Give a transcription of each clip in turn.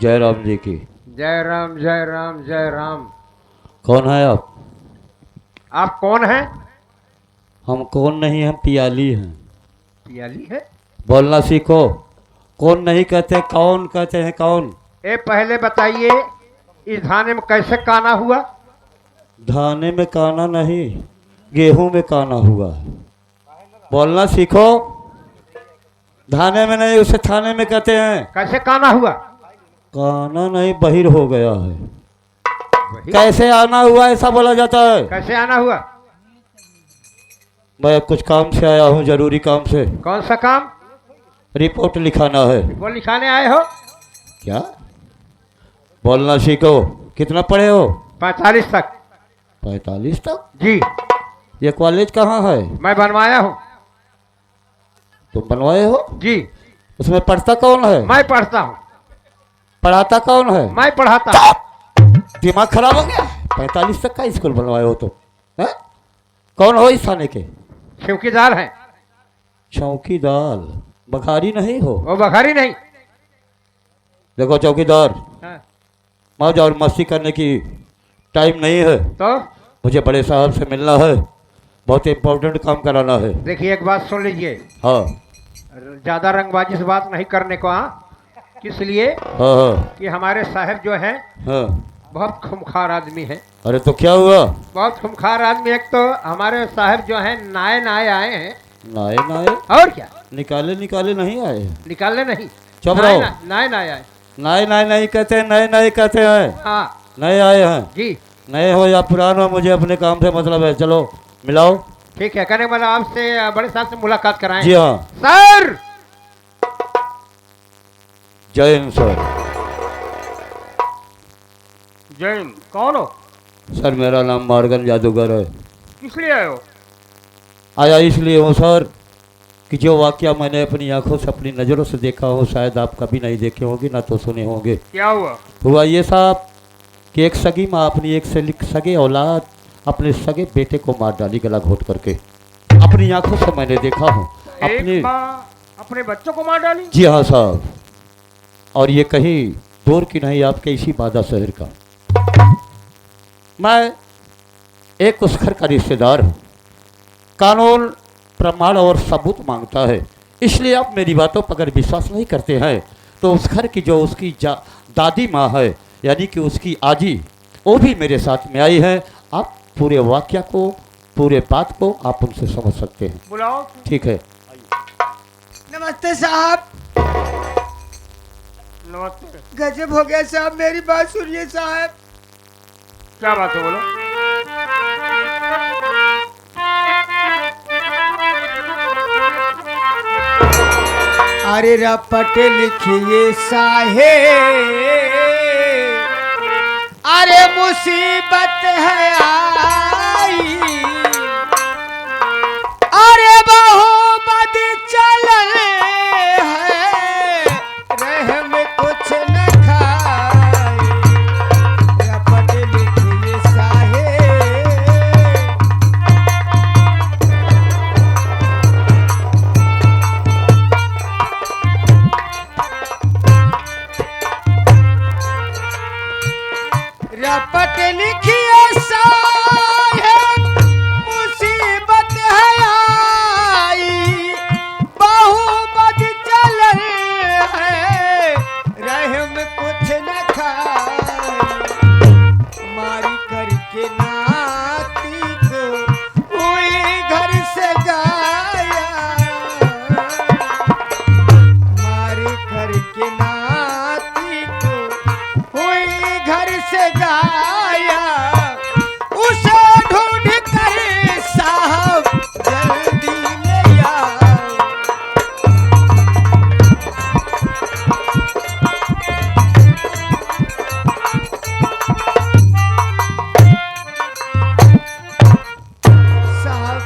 जय राम जी की। जय राम जय राम जय राम। कौन है आप? आप कौन हैं? हम कौन नहीं, हम पियाली हैं। पियाली है? बोलना सीखो। कौन नहीं कहते, कौन कहते हैं कौन। ए पहले बताइए इस धाने में कैसे काना हुआ? धाने में काना नहीं, गेहूं में काना हुआ है। बोलना सीखो। धाने में नहीं, उसे थाने में कहते हैं। कैसे काना हुआ? काना नहीं, बहिर हो गया है। वही कैसे आना हुआ ऐसा बोला जाता है। कैसे आना हुआ? मैं कुछ काम से आया हूँ, जरूरी काम से। कौन सा काम? रिपोर्ट लिखाना है। वो लिखाने आए हो? क्या? बोलना सीखो। कितना पढ़े हो? 45 तक। 45 तक? जी। ये कॉलेज कहाँ है? मैं बनवाया हूँ। तुम बनवाए हो? जी। उसमें पढ़ता कौन है? मैं पढ़ता हूँ। पढ़ाता कौन है? मैं पढ़ाता हूँ। दिमाग खराब हो गया। 45 तक का स्कूल बनवाए हो तुम? है? कौन हो इस थाने के? चौकीदार हैं। चौकीदार? बघारी नहीं हो? वो बखारी नहीं। देखो चौकीदार, हाँ। मौज और मस्ती करने की टाइम नहीं है। तो मुझे बड़े साहब से मिलना है, बहुत इंपॉर्टेंट काम कराना है। देखिए एक बात सुन लीजिए, हाँ ज्यादा रंगबाजी से बात नहीं करने को। हाँ, किस लिए? हाँ हाँ कि हमारे साहब जो हैं हाँ। बहुत खूंखार आदमी है। अरे तो क्या हुआ? बहुत खूंखार आदमी। एक तो हमारे साहब जो हैं नाए नाए आए हैं। नाए नाए? और क्या? निकाले निकाले नहीं आए? निकालने नहीं, चुप नाए रहो। नाए नाए आए। नए नए नहीं कहते हैं, नए नए कहते हैं। हाँ नए आए हैं। जी। नए हो या पुराना, मुझे अपने काम से मतलब है। चलो मिलाओ। ठीक है, कहने वाला आपसे बड़े साहब से मुलाकात कराएं। जी हाँ। सर। जय हिंद सर। जय हिंद। कौन हो? सर मेरा नाम मार्गन जादूगर है। किस लिए आए हो? आया इसलिए हूँ सर कि जो वाकया मैंने अपनी आंखों से, अपनी नज़रों से देखा हो, शायद आप कभी नहीं देखे होंगे ना तो सुने होंगे। क्या हुआ? हुआ ये साहब कि एक सगी माँ अपनी एक से सगे औलाद, अपने सगे बेटे को मार डाली गला घोट करके। अपनी आंखों से मैंने देखा हूँ। एक माँ अपने बच्चों को मार डाली? जी हाँ साहब, और ये कहीं दूर की नहीं, आपके इसी बादा शहर का। मैं एक उस घर का रिश्तेदार हूँ। कानून प्रमाण और सबूत मांगता है, इसलिए आप मेरी बातों पर अगर विश्वास नहीं करते हैं तो उस घर की जो उसकी दादी माँ है, यानी कि उसकी आजी, वो भी मेरे साथ में आई है। आप पूरे वाक्य को, पूरे बात को आप उनसे समझ सकते हैं। बुलाओ। ठीक है। नमस्ते साहब। नमस्ते। गजब हो गया साहब, मेरी बात सुनिए साहब। क्या बात है, बोलो। अरे रपट लिखिए साहे, अरे मुसीबत है आई, अरे बहुमत चल है, रहम कुछ न खाई। रपट लिखिए साहे, रपट लिखिए साहेब, मुसीबत है आई, बहुमत चल है, रहम कुछ न खाई। मारी करके नाती को हुई घर से गाया, मारी करके नाती को हुई घर से गाया, उसे ढूंढ कर साहब जल्दी ले आओ। साहब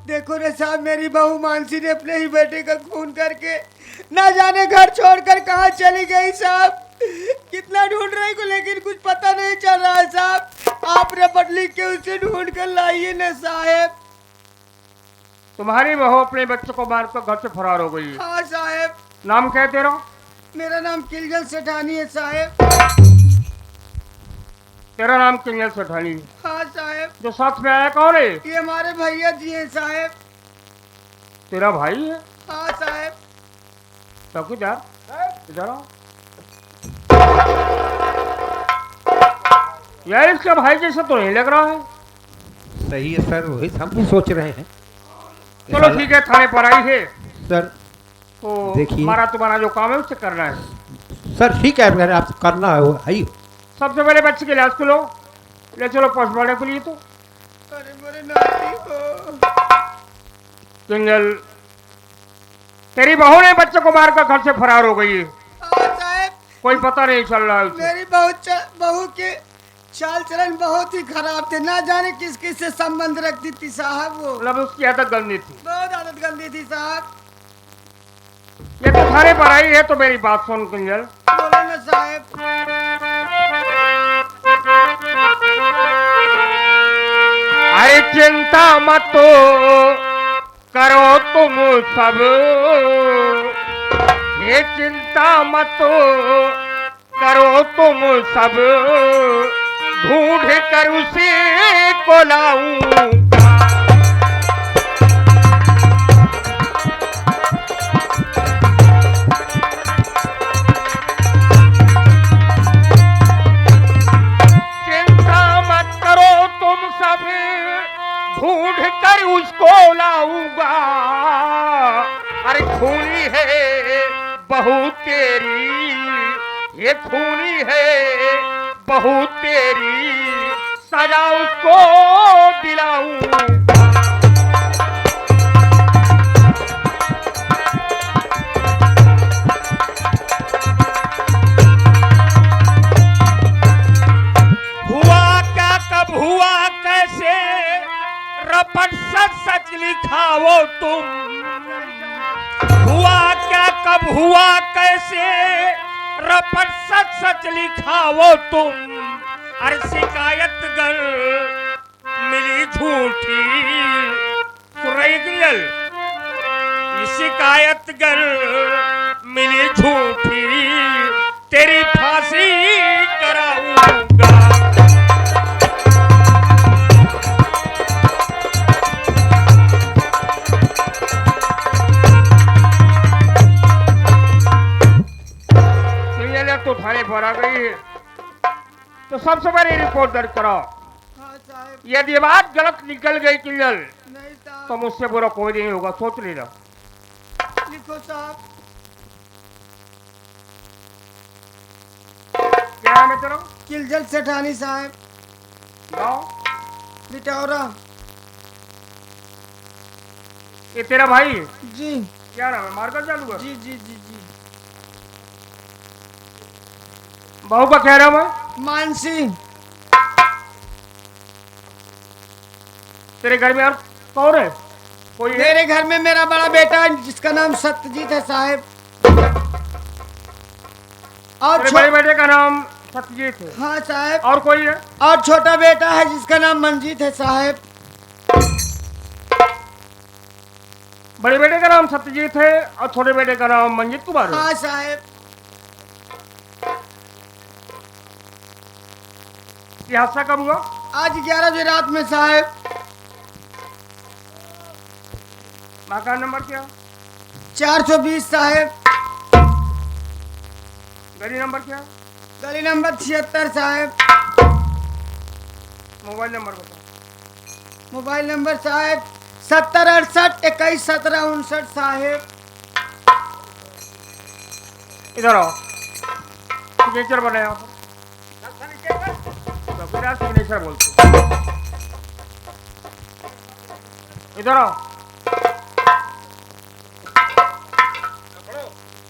देखो ना साहब, मेरी बहू मानसी ने अपने ही बेटे का खून करके ना जाने घर छोड़कर कहाँ चली गई साहब। कितना ढूंढ रही को लेकिन कुछ पता नहीं चल रहा है साहब। आप रपट लिख के उसे ढूंढ कर लाइए ना साहब। तुम्हारी बहू अपने बच्चों को मारकर घर से फरार हो गई है। हाँ साहब। नाम क्या है तेरा? मेरा नाम किलजल सेठानी है साहब। तेरा नाम किंजल सेठानी। हाँ साहब। जो साथ में आया कौन है? ये हमारे भैया जी हैं साहब। तेरा भाई है? हाँ साहब। चौकीदार इधर आओ। यार इसका भाई जैसा तो नहीं लग रहा है। सही है सर, वही हम भी सोच रहे हैं। चलो ठीक है, थाने पर आई है सर तो देखिए। हमारा तुम्हारा जो काम है उससे करना है। सर ठीक है, अगर आप करना है वो आई। सबसे पहले बच्चे के इलाज को लो, ले चलो पोस्टमार्टम के लिए। तो अरे मेरे नाती को। किंजल, तेरी बहू ने बच्चे को मारकर घर से फरार हो गई है। हाँ साहब। कोई पता नहीं चल रहा है उसे। मेरी बहू के चाल चलन बहुत ही खराब थे, ना जाने किस किस से संबंध रखती थी साहब वो। मतलब उसकी आदत गंदी थी। बहुत आदत गंदी थी साहब। ये तो थाने पर आई है तो मेरी बात सुन किंजल। बोलो ना साहब। अरे चिंता मत करो तुम सब, ये चिंता मत करो तुम सब, ढूंढ कर उसे को लाऊंगा। चिंता मत करो तुम सब, ढूंढ कर उसको लाऊंगा। अरे खूनी है बहू तेरी, ये खूनी है बहू तेरी, सजा उसको दिलाऊंगा। हुआ क्या कब हुआ कैसे, रपट सच सच लिखाओ तुम। हुआ क्या कब हुआ कैसे, रपट सच सच लिखाओ तुम। अरे शिकायत गर मिली झूठी, सुरई किंजल, शिकायत गर मिली झूठी, तेरी फांसी कराऊंगा। तो थाने पर आ गई है तो सबसे पहले रिपोर्ट दर्ज कराओ। हाँ साहब। यदि बात गलत निकल गई किंजल नहीं साहब। तो मुझसे बुरा कोई नहीं होगा, सोच लेना। लिखो साहब। क्या नाम है तेरा? किलजल सेठानी साहब। गाँव? बिटौरा। ये तेरा भाई है? जी। क्या नाम है? मारकर चालू है? जी जी जी जी। बहू का क्या नाम है? मानसी। तेरे घर में और कौन है? कोई है? मेरे घर में मेरा बड़ा बेटा है जिसका नाम सत्यजीत है साहब। और तेरे बड़े बेटे का नाम सत्यजीत है? हाँ साहब। और कोई है? और छोटा बेटा है जिसका नाम मंजीत है साहब। बड़े बेटे का नाम सत्यजीत है और छोटे बेटे का नाम मंजीत कुमार है? हाँ साहब। ये हादसा कब हुआ? आज 11 बजे रात में साहब। मकान नंबर क्या? 420 साहब। गली नंबर क्या? गली नंबर 76 साहब। मोबाइल नंबर बताओ। मोबाइल नंबर साहब 70 68 21 17 59 साहब। इधर आओ, सिग्नेचर बनाया सिग्नेचर बोलते। इधर आओ,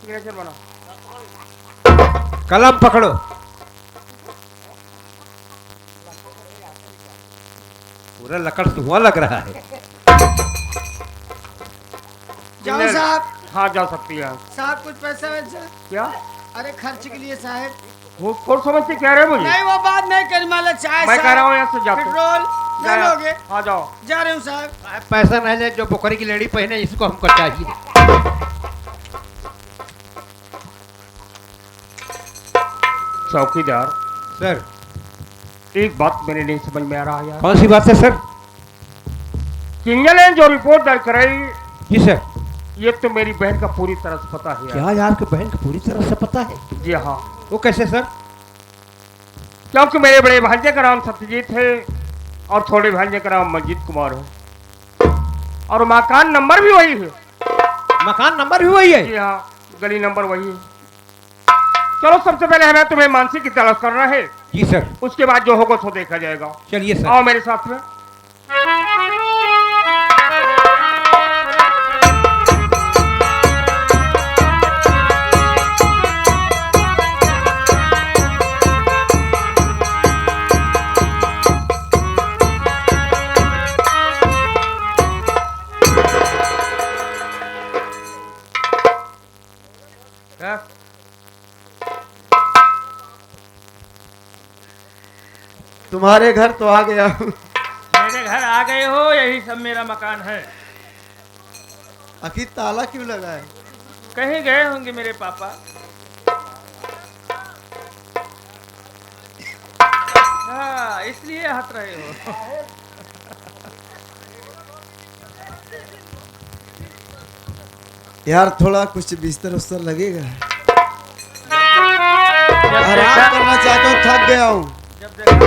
सिग्नेचर बना। कलम पकड़ो। पूरा लकड़ धुआं लग रहा है। जाओ साहब। हाँ जा सकती है साहब कुछ पैसा वैसा। क्या? अरे खर्च के लिए साहब। वो कौन समझते कह रहे हो मुझे? नहीं वो बात नहीं कर माला चाय मैं कह रहा हूँ यहाँ से जाते। पेट्रोल जा- जा लोगे। हाँ जाओ। जा रहे हूँ साहब। पैसा नहीं ले, जो बोकरी की लेडी पहने इसको हमको चाहिए। चौकीदार, सर एक बात मेरे नहीं समझ में आ रहा है यार। कौन सी बात है सर? किंजल ने जो रिपोर्ट दर्ज कराई, जी सर। ये तो मेरी बहन का पूरी तरह से पता है यार। क्या आपके बहन को पूरी तरह से पता है? जी हाँ, वो कैसे सर? क्योंकि मेरे बड़े भांजे का नाम सत्यजीत है और छोटे भांजे का नाम मंजीत कुमार है, और मकान नंबर भी वही है। मकान नंबर भी वही है? जी हाँ, गली नंबर वही है। चलो सबसे पहले हमें तुम्हें मानसी की तलाश करना है, जी सर। उसके बाद जो होगा सो देखा जाएगा। चलिए सर। आओ मेरे साथ में। तुम्हारे घर तो आ गया। मेरे घर आ गए हो, यही सब मेरा मकान है। आखिर ताला क्यों लगा है? कहीं गए होंगे मेरे पापा। हाँ, इसलिए हंस रहे हो। यार थोड़ा कुछ बिस्तर उस्तर लगेगा। जब आराम देखा- करना चाहता हूँ, थक गया हूँ। जब देखा-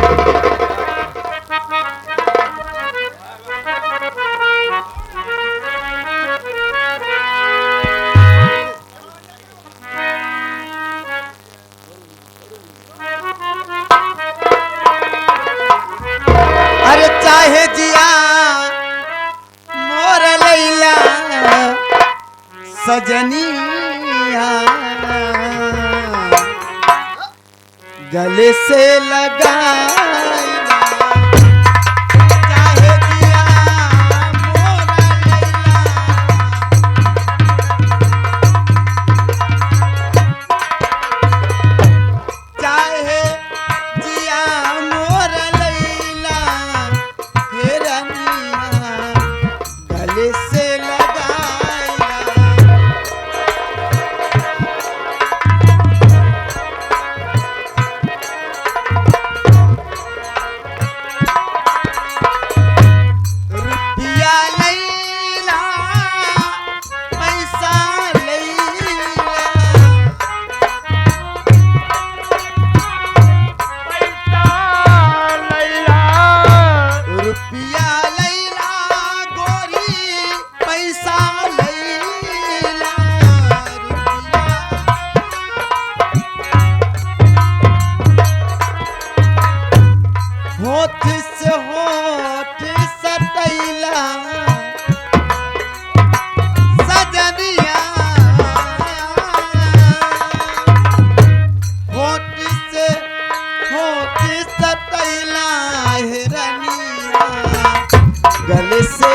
अरे चाहे जिया मोर लैला सजनिया, गले से लगाइला। चाहे जिया मोर लैला, चाहे जिया मोर लैला, हे रनिया गले से लगाइला। रुपया लैला, पैसा लैला, रुपया लैला गोरी, पैसा लैला, होठ से होठ सटैला सजनिया, होठ से होठ सटैला, हे रनिया गले से